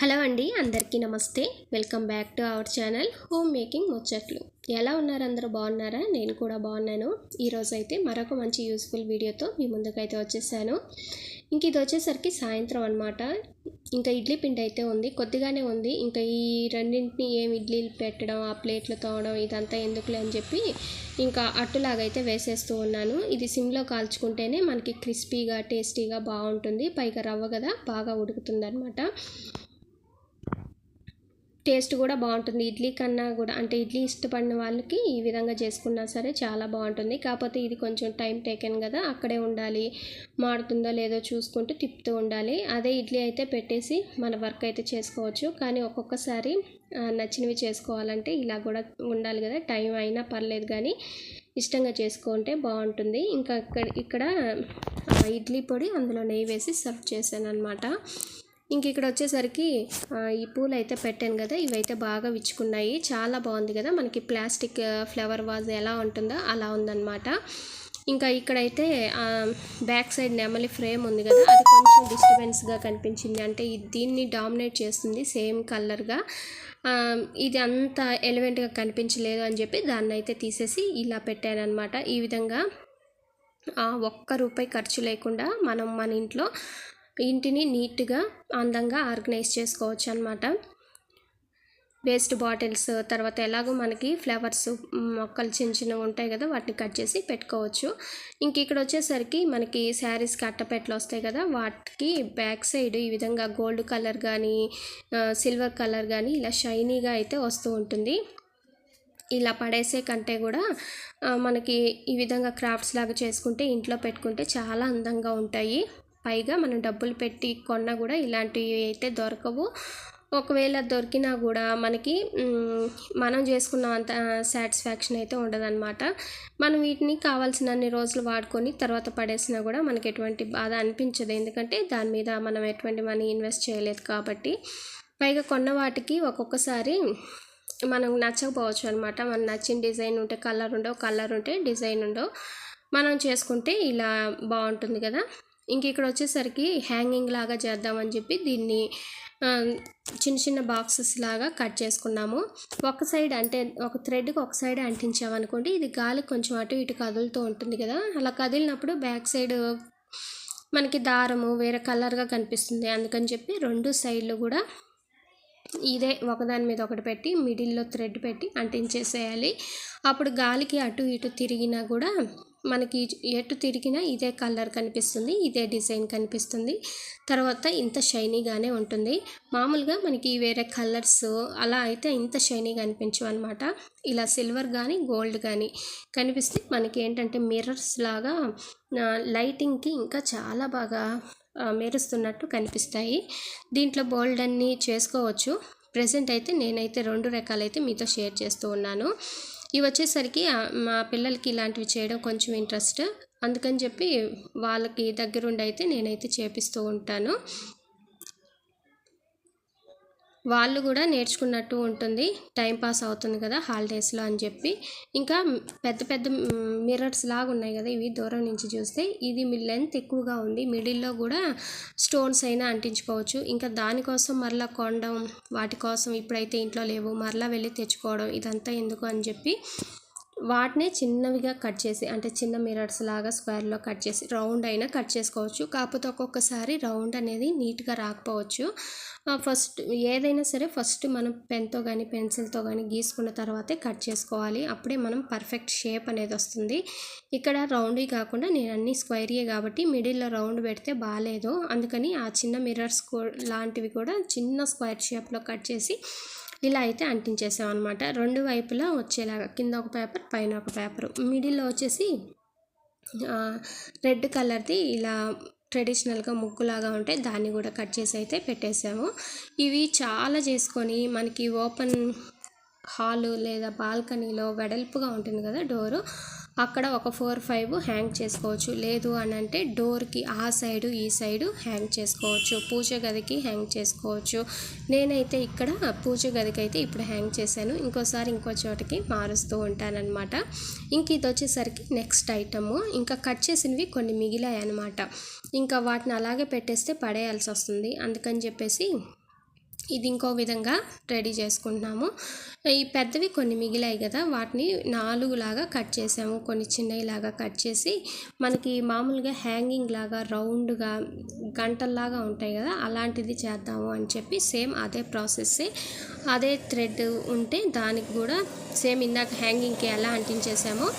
Hello అండి, అందరికీ నమస్తే. Welcome back to our channel home making ముచ్చట్లు. ఎలా ఉన్నారు? అందరూ బాగున్నారా? నేను కూడా బాగున్నాను. ఈరోజు అయితే మరొక మంచి యూస్ఫుల్ వీడియోతో మీ ముందుకైతే వచ్చేసాను. ఇంక ఇది వచ్చేసరికి సాయంత్రం అనమాట. ఇంకా ఇడ్లీ పిండి అయితే ఉంది, కొద్దిగానే ఉంది. ఇంకా ఈ రెండింటిని ఇడ్లీలు పెట్టడం, ఆ ప్లేట్లు తోవడం ఇదంతా ఎందుకులే అని చెప్పి ఇంకా అట్టులాగైతే వేసేస్తూ ఉన్నాను. ఇది సిమ్లో కాల్చుకుంటేనే మనకి క్రిస్పీగా టేస్టీగా బాగుంటుంది. పైగా రవ్వ కదా, బాగా ఉడుకుతుంది అనమాట. టేస్ట్ కూడా బాగుంటుంది. ఇడ్లీ కన్నా కూడా, అంటే ఇడ్లీ ఇష్టపడిన వాళ్ళకి ఈ విధంగా చేసుకున్నా సరే చాలా బాగుంటుంది. కాకపోతే ఇది కొంచెం టైం టేకెన్ కదా, అక్కడే ఉండాలి, మాడుతుందో లేదో చూసుకుంటూ తిప్పుతూ ఉండాలి. అదే ఇడ్లీ అయితే పెట్టేసి మన వర్క్ అయితే చేసుకోవచ్చు. కానీ ఒక్కొక్కసారి నచ్చినవి చేసుకోవాలంటే ఇలా కూడా ఉండాలి కదా. టైం అయినా పర్లేదు కానీ ఇష్టంగా చేసుకుంటే బాగుంటుంది. ఇంకా ఇక్కడ ఇడ్లీ పొడి అందులో నెయ్యి వేసి సర్వ్ చేశాను అనమాట. ఇంక ఇక్కడ వచ్చేసరికి ఈ పూలు అయితే పెట్టాను కదా, ఇవైతే బాగా విచ్చుకున్నాయి. చాలా బాగుంది కదా, మనకి ప్లాస్టిక్ ఫ్లవర్ వాజ్ ఎలా ఉంటుందో అలా ఉందన్నమాట. ఇంకా ఇక్కడైతే బ్యాక్ సైడ్ నెమలి ఫ్రేమ్ ఉంది కదా, అది కొంచెం డిస్టర్బెన్స్గా కనిపించింది. అంటే దీన్ని డామినేట్ చేస్తుంది సేమ్ కలర్గా. ఇది అంత ఎలివెంట్గా కనిపించలేదు అని చెప్పి దాన్ని అయితే తీసేసి ఇలా పెట్టాను అనమాట. ఈ విధంగా ₹1 ఖర్చు లేకుండా మనం మన ఇంటిని నీట్గా అందంగా ఆర్గనైజ్ చేసుకోవచ్చు అనమాట. వేస్ట్ బాటిల్స్, తర్వాత ఎలాగో మనకి ఫ్లవర్స్ మొక్కలు చిన్నవి ఉంటాయి కదా, వాటిని కట్ చేసి పెట్టుకోవచ్చు. ఇంక ఇక్కడ వచ్చేసరికి మనకి శారీస్కి అట్టపెట్టలు వస్తాయి కదా, వాటికి బ్యాక్ సైడ్ ఈ విధంగా గోల్డ్ కలర్ కానీ సిల్వర్ కలర్ కానీ ఇలా షైనీగా అయితే వస్తూ ఉంటుంది. ఇలా పడేసే కంటే కూడా మనకి ఈ విధంగా క్రాఫ్ట్స్ లాగా చేసుకుంటే ఇంట్లో పెట్టుకుంటే చాలా అందంగా ఉంటాయి. పైగా మనం డబ్బులు పెట్టి కొన్నా కూడా ఇలాంటివి అయితే దొరకవు. ఒకవేళ దొరికినా కూడా మనకి మనం చేసుకున్న అంత సాటిస్ఫాక్షన్ అయితే ఉండదన్నమాట. మనం వీటిని కావాల్సినన్ని రోజులు వాడుకొని తర్వాత పడేసినా కూడా మనకి ఎటువంటి బాధ అనిపించదు. ఎందుకంటే దాని మీద మనం ఎటువంటి మనీ ఇన్వెస్ట్ చేయలేదు కాబట్టి. పైగా కొన్న వాటికి ఒక్కొక్కసారి మనం నచ్చకపోవచ్చు అనమాట. మనం నచ్చిన డిజైన్ ఉంటే కలర్ ఉంటే డిజైన్ ఉండవు. మనం చేసుకుంటే ఇలా బాగుంటుంది కదా. ఇంక ఇక్కడ వచ్చేసరికి హ్యాంగింగ్ లాగా చేద్దామని చెప్పి దీన్ని చిన్న చిన్న బాక్సెస్ లాగా కట్ చేసుకున్నాము. ఒక సైడ్ అంటే ఒక థ్రెడ్కి ఒక సైడ్ అంటించామనుకోండి, ఇది గాలి కొంచెం అటు ఇటు కదులుతూ ఉంటుంది కదా, అలా కదిలినప్పుడు బ్యాక్ సైడ్ మనకి దారము వేరే కలర్గా కనిపిస్తుంది. అందుకని చెప్పి రెండు సైడ్లు కూడా ఇదే ఒకదాని మీద ఒకటి పెట్టి మిడిల్లో థ్రెడ్ పెట్టి అంటించేసేయాలి. అప్పుడు గాలికి అటు ఇటు తిరిగినా కూడా మనకి ఎటు తిరిగినా ఇదే కలర్ కనిపిస్తుంది, ఇదే డిజైన్ కనిపిస్తుంది. తర్వాత ఇంత షైనీగానే ఉంటుంది. మామూలుగా మనకి వేరే కలర్స్ అలా అయితే ఇంత షైనీగా అనిపించవు అనమాట. ఇలా సిల్వర్ కానీ గోల్డ్ కానీ కనిపిస్తే మనకి ఏంటంటే మిర్రర్స్ లాగా లైటింగ్కి ఇంకా చాలా బాగా మెరుస్తున్నట్టు కనిపిస్తాయి. దీంట్లో బోల్డ్ అన్నీ చేసుకోవచ్చు. ప్రెజెంట్ అయితే నేనైతే 2 రకాలైతే మీతో షేర్ చేస్తూ ఉన్నాను. ఇవి వచ్చేసరికి మా పిల్లలకి ఇలాంటివి చేయడం కొంచెం ఇంట్రెస్ట్, అందుకని చెప్పి వాళ్ళకి దగ్గరుండి అయితే నేనైతే చేపిస్తూ ఉంటాను. వాళ్ళు కూడా నేర్చుకున్నట్టు ఉంటుంది, టైం పాస్ అవుతుంది కదా హాలిడేస్లో అని చెప్పి. ఇంకా పెద్ద పెద్ద మిర్రర్స్ లాగా ఉన్నాయి కదా, ఇవి దూరం నుంచి చూస్తే ఇది లెంత్ ఎక్కువగా ఉంది. మిడిల్లో కూడా స్టోన్స్ అయినా అంటించుకోవచ్చు. ఇంకా దానికోసం మరలా కొనడం, వాటి కోసం ఇప్పుడైతే ఇంట్లో లేవు, మరలా వెళ్ళి తెచ్చుకోవడం ఇదంతా ఎందుకు అని చెప్పి వాటినే చిన్నవిగా కట్ చేసి, అంటే చిన్న మిర్రర్స్ లాగా స్క్వేర్లో కట్ చేసి రౌండ్ అయినా కట్ చేసుకోవచ్చు. కాకపోతే ఒక్కొక్కసారి రౌండ్ అనేది నీట్గా రాకపోవచ్చు. ఏదైనా సరే ఫస్ట్ మనం పెన్తో కానీ పెన్సిల్తో కానీ గీసుకున్న తర్వాతే కట్ చేసుకోవాలి. అప్పుడే మనం పర్ఫెక్ట్ షేప్ అనేది వస్తుంది. ఇక్కడ రౌండ్వి కాకుండా నేను అన్ని స్క్వేర్యే కాబట్టి మిడిల్లో రౌండ్ పెడితే బాగాలేదు. అందుకని ఆ చిన్న మిర్రర్స్ లాంటివి కూడా చిన్న స్క్వేర్ షేప్లో కట్ చేసి ఇలా అయితే అంటించేసాం అనమాట. 2 వైపులా వచ్చేలాగా, కింద ఒక పేపర్ పైన ఒక పేపర్, మిడిల్లో వచ్చేసి రెడ్ కలర్ది ఇలా ట్రెడిషనల్గా ముగ్గులాగా ఉంటే దాన్ని కూడా కట్ చేసి అయితే పెట్టేసాము. ఇవి చాలా చేసుకొని మనకి ఓపెన్ హాలు లేదా బాల్కనీలో వెడల్పుగా ఉంటుంది కదా డోరు, అక్కడ ఒక 4-5 హ్యాంగ్ చేసుకోవచ్చు. లేదు అని అంటే డోర్కి ఆ సైడు ఈ సైడు హ్యాంగ్ చేసుకోవచ్చు. పూజ గదికి హ్యాంగ్ చేసుకోవచ్చు. నేనైతే ఇక్కడ పూజ గదికి అయితే ఇప్పుడు హ్యాంగ్ చేశాను. ఇంకోసారి ఇంకో చోటకి మారుస్తూ ఉంటానన్నమాట. ఇంక ఇది వచ్చేసరికి నెక్స్ట్ ఐటము. ఇంకా కట్ చేసినవి కొన్ని మిగిలాయి అన్నమాట. ఇంకా వాటిని అలాగే పెట్టేస్తే పడేయాల్సి వస్తుంది. అందుకని చెప్పేసి ఇది ఇంకో విధంగా రెడీ చేసుకుంటున్నాము. ఈ పెద్దవి కొన్ని మిగిలాయి కదా, వాటిని 4 లాగా కట్ చేసాము. కొన్ని చిన్నవిలాగా కట్ చేసి మనకి మామూలుగా హ్యాంగింగ్ లాగా రౌండ్గా గంటల్లాగా ఉంటాయి కదా, అలాంటిది చేద్దాము అని చెప్పి సేమ్ అదే ప్రాసెస్సే. అదే థ్రెడ్ ఉంటే దానికి కూడా సేమ్ ఇందాక హ్యాంగింగ్కి ఎలా అంటించేసామో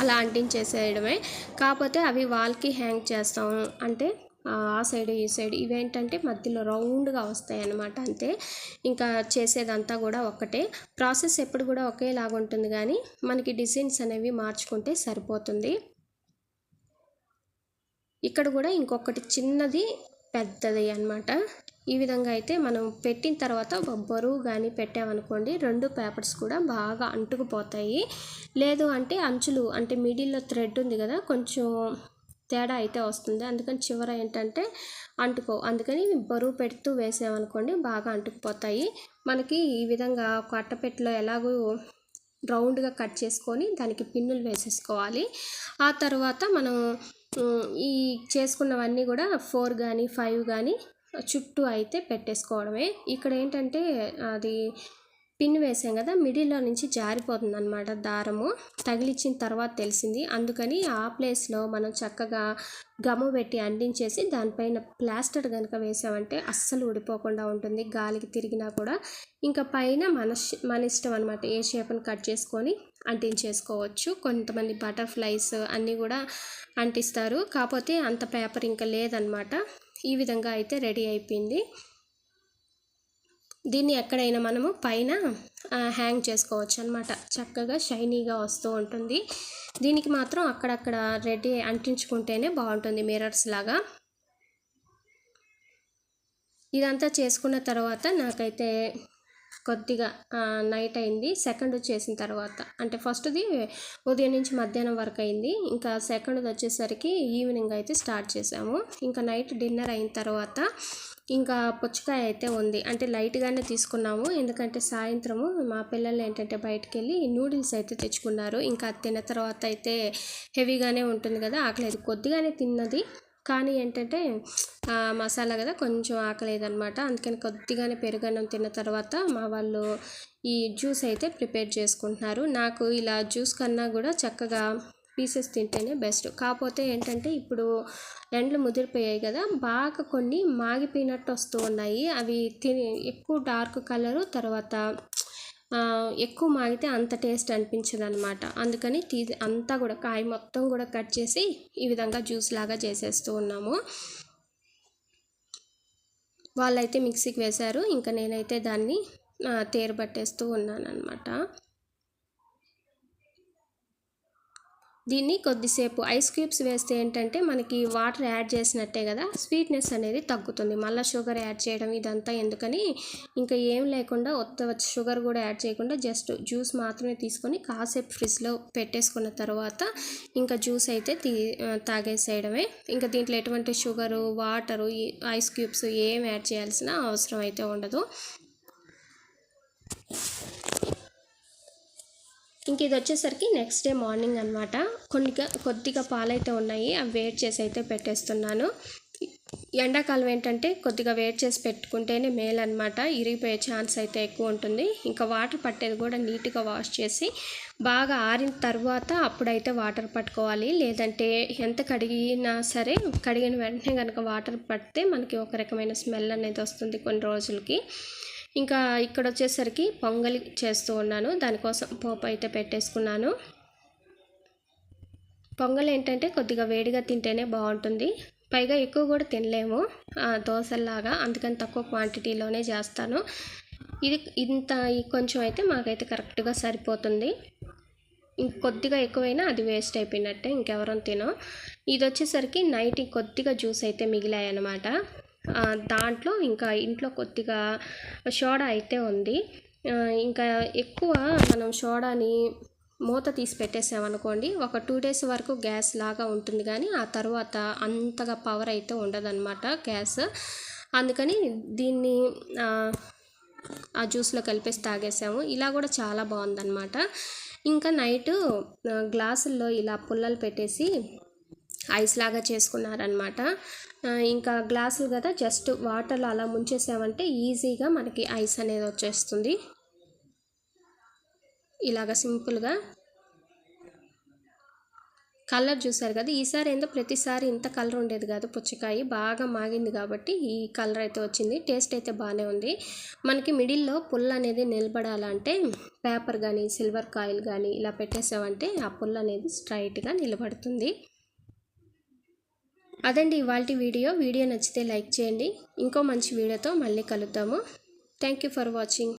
అలా అంటించేసేయడమే. కాకపోతే అవి వాల్కి హ్యాంగ్ చేస్తాము అంటే ఆ సైడ్ ఈ సైడ్ ఇవేంటంటే మధ్యలో రౌండ్గా వస్తాయి అన్నమాట. అంతే, ఇంకా చేసేదంతా కూడా ఒక్కటే ప్రాసెస్, ఎప్పుడు కూడా ఒకేలాగా ఉంటుంది కానీ మనకి డిజైన్స్ అనేవి మార్చుకుంటే సరిపోతుంది. ఇక్కడ కూడా ఇంకొకటి చిన్నది పెద్దది అన్నమాట. ఈ విధంగా అయితే మనం పెట్టిన తర్వాత బరువు కానీ పెట్టామనుకోండి 2 పేపర్స్ కూడా బాగా అంటుకుపోతాయి. లేదు అంటే అంచులు అంటే మిడిల్లో థ్రెడ్ ఉంది కదా, కొంచెం తేడా అయితే వస్తుంది. అందుకని చివర ఏంటంటే అందుకని బరువు పెడుతూ వేసామనుకోండి బాగా అంటుకుపోతాయి. మనకి ఈ విధంగా ఒక అట్టపెట్టెలో ఎలాగో రౌండ్గా కట్ చేసుకొని దానికి పిన్నులు వేసేసుకోవాలి. ఆ తర్వాత మనం ఈ చేసుకున్నవన్నీ కూడా 4 కానీ 5 కానీ చుట్టూ అయితే పెట్టేసుకోవడమే. ఇక్కడ ఏంటంటే అది పిన్ వేసాం కదా, మిడిల్లో నుంచి జారిపోతుంది అనమాట దారము. తగిలిచ్చిన తర్వాత తెలిసింది. అందుకని ఆ ప్లేస్లో మనం చక్కగా గమ్ము పెట్టి అంటించేసి దానిపైన ప్లాస్టర్ కనుక వేసామంటే అస్సలు ఊడిపోకుండా ఉంటుంది, గాలికి తిరిగినా కూడా. ఇంకా పైన మన ఇష్టం అనమాట, ఏ షేప్ని కట్ చేసుకొని అంటించేసుకోవచ్చు. కొంతమంది బటర్ఫ్లైస్ అన్నీ కూడా అంటిస్తారు, కాకపోతే అంత పేపర్ ఇంకా లేదనమాట. ఈ విధంగా అయితే రెడీ అయిపోయింది. దీన్ని ఎక్కడైనా మనము పైన హ్యాంగ్ చేసుకోవచ్చు అనమాట, చక్కగా షైనీగా వస్తూ ఉంటుంది. దీనికి మాత్రం అక్కడక్కడ రెడీ అంటించుకుంటేనే బాగుంటుంది, మిర్రర్స్ లాగా. ఇదంతా చేసుకున్న తర్వాత నాకైతే కొద్దిగా నైట్ అయింది. సెకండ్ చేసిన తర్వాత అంటే ఫస్ట్ది ఉదయం నుంచి మధ్యాహ్నం వరకు అయింది, ఇంకా సెకండ్ది వచ్చేసరికి ఈవినింగ్ అయితే స్టార్ట్ చేసాము. ఇంకా నైట్ డిన్నర్ అయిన తర్వాత ఇంకా పుచ్చకాయ అయితే ఉంది, అంటే లైట్గానే తీసుకున్నాము. ఎందుకంటే సాయంత్రము మా పిల్లలు ఏంటంటే బయటకు వెళ్ళి నూడిల్స్ అయితే తెచ్చుకున్నారు. ఇంకా తిన్న తర్వాత అయితే హెవీగానే ఉంటుంది కదా, ఆకలేదు. కొద్దిగానే తిన్నది కానీ ఏంటంటే మసాలా కదా కొంచెం ఆకలేదనమాట. అందుకని కొద్దిగానే పెరుగన్నం తిన్న తర్వాత మా వాళ్ళు ఈ జ్యూస్ అయితే ప్రిపేర్ చేసుకుంటున్నారు. నాకు ఇలా జ్యూస్ కన్నా కూడా చక్కగా పీసెస్ తింటేనే బెస్ట్. కాకపోతే ఏంటంటే ఇప్పుడు ఎండలు ముదిరిపోయాయి కదా, బాగా కొన్ని మాగిపోయినట్టు వస్తూ ఉన్నాయి. అవి ఎక్కువ డార్క్ కలరు, తర్వాత ఎక్కువ మాగితే అంత టేస్ట్ అనిపించదు అనమాట. అందుకని అంతా కూడా కాయ మొత్తం కూడా కట్ చేసి ఈ విధంగా జ్యూస్ లాగా చేసేస్తూ ఉన్నాము. వాళ్ళైతే మిక్సీకి వేశారు, ఇంకా నేనైతే దాన్ని తేరబట్టేస్తూ ఉన్నాను అనమాట. దీన్ని కొద్దిసేపు ఐస్ క్యూబ్స్ వేస్తే ఏంటంటే మనకి వాటర్ యాడ్ చేసినట్టే కదా, స్వీట్నెస్ అనేది తగ్గుతుంది. మళ్ళీ షుగర్ యాడ్ చేయడం ఇదంతా ఎందుకని ఇంకా ఏం లేకుండా షుగర్ కూడా యాడ్ చేయకుండా జస్ట్ జ్యూస్ మాత్రమే తీసుకొని కాసేపు ఫ్రిడ్జ్లో పెట్టేసుకున్న తర్వాత ఇంకా జ్యూస్ అయితే తాగేసేయడమే. ఇంకా దీంట్లో ఎటువంటి షుగరు, వాటరు, ఐస్ క్యూబ్స్ ఏం యాడ్ చేయాల్సిన అవసరం అయితే ఉండదు. ఇంక ఇది వచ్చేసరికి నెక్స్ట్ డే మార్నింగ్ అనమాట. కొద్దిగా పాలైతే ఉన్నాయి, అవి వేడి చేసి అయితే పెట్టేస్తున్నాను. ఎండాకాలం ఏంటంటే కొద్దిగా వేడి చేసి పెట్టుకుంటేనే మేలు అనమాట, ఇరిగిపోయే ఛాన్స్ అయితే ఎక్కువ ఉంటుంది. ఇంకా వాటర్ పట్టేది కూడా నీట్గా వాష్ చేసి బాగా ఆరిన తర్వాత అప్పుడైతే వాటర్ పట్టుకోవాలి. లేదంటే ఎంత కడిగినా సరే కడిగిన వెంటనే కనుక వాటర్ పడితే మనకి ఒక రకమైన స్మెల్ అనేది వస్తుంది కొన్ని రోజులకి. ఇంకా ఇక్కడ వచ్చేసరికి పొంగలి చేస్తూ ఉన్నాను, దానికోసం పోపు అయితే పెట్టేసుకున్నాను. పొంగల్ ఏంటంటే కొద్దిగా వేడిగా తింటేనే బాగుంటుంది, పైగా ఎక్కువ కూడా తినలేము దోశల్లాగా, అందుకని తక్కువ క్వాంటిటీలోనే చేస్తాను. ఈ కొంచెం అయితే మాకైతే కరెక్ట్గా సరిపోతుంది. ఇంకొద్దిగా ఎక్కువైనా అది వేస్ట్ అయిపోయినట్టే, ఇంకెవరం తినో. ఇది వచ్చేసరికి నైట్ కొద్దిగా జ్యూస్ అయితే మిగిలాయి అన్నమాట. దాంట్లో ఇంకా ఇంట్లో కొద్దిగా సోడా అయితే ఉంది. ఇంకా ఎక్కువ మనం సోడాని మూత తీసి పెట్టేసామనుకోండి, ఒక 2 days వరకు గ్యాస్ లాగా ఉంటుంది, కానీ ఆ తర్వాత అంతగా పవర్ అయితే ఉండదన్నమాట గ్యాస్. అందుకని దీన్ని ఆ జ్యూస్లో కలిపేసి తాగేసాము. ఇలా కూడా చాలా బాగుందన్నమాట. ఇంకా నైట్ గ్లాసుల్లో ఇలా పుల్లలు పెట్టేసి ఐస్ లాగా చేసుకున్నారనమాట. ఇంకా గ్లాసులు కదా, జస్ట్ వాటర్లో అలా ముంచేసామంటే ఈజీగా మనకి ఐస్ అనేది వచ్చేస్తుంది. ఇలాగ సింపుల్గా కలర్ చూసారు కదా, ఈసారి ఏందో ప్రతిసారి ఇంత కలర్ ఉండేది కాదు. పుచ్చకాయ బాగా మాగింది కాబట్టి ఈ కలర్ అయితే వచ్చింది. టేస్ట్ అయితే బాగానే ఉంది. మనకి మిడిల్లో పుల్ల అనేది నిలబడాలంటే పేపర్ కానీ సిల్వర్ కాయిల్ కానీ ఇలా పెట్టేసామంటే ఆ పుల్ల అనేది స్ట్రైట్గా నిలబడుతుంది. అదండి ఇవాల్టి వీడియో నచ్చితే లైక్ చేయండి. ఇంకో మంచి వీడియోతో మళ్ళీ కలుద్దాము. Thank you for watching.